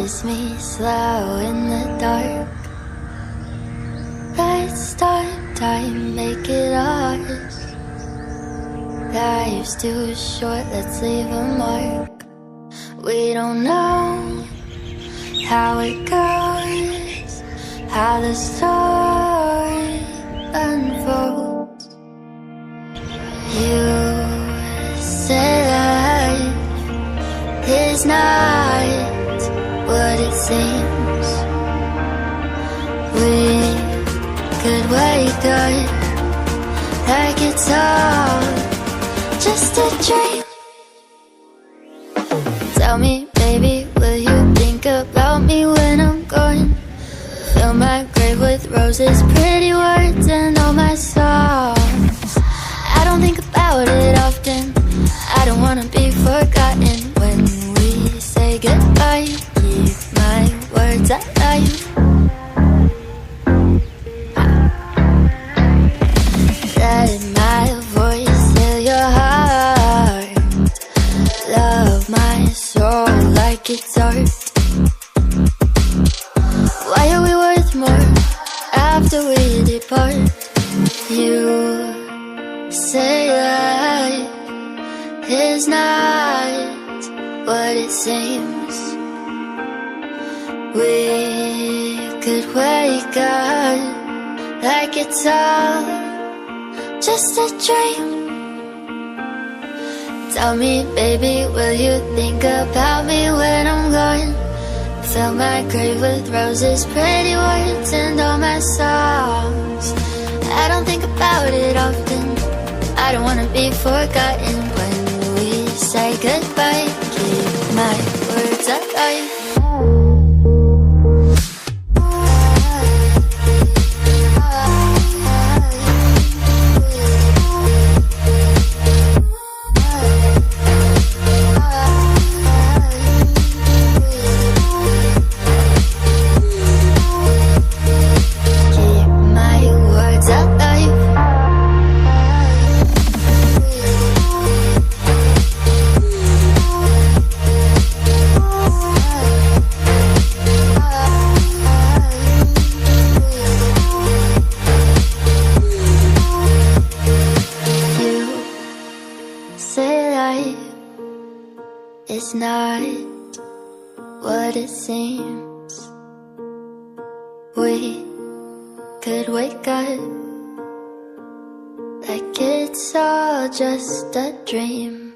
kiss me slow in the dark. Let's start time, make it ours. Life's too short, let's leave a mark. We don't know how it goes, how the story unfolds. You say life is not what it seems. We could wake up like it's all just a dream. Tell me, baby, will you think about me when I'm gone? Fill my grave with roses, pretty words, and all my songs. I don't think about it often, I don't wanna be forgotten. When we say goodbye, keep my words alive. Let my voice fill your heart, love my soul like it's art. Why are we worth more after we depart? You say life is not what it seems. We could wake up like it's all just a dream. Tell me, baby, will you think about me when I'm gone? Fill my grave with roses, pretty words, and all my songs. I don't think about it often, I don't wanna be forgotten. When we say goodbye, keep my words alive. It's not what it seems. We could wake up like it's all just a dream.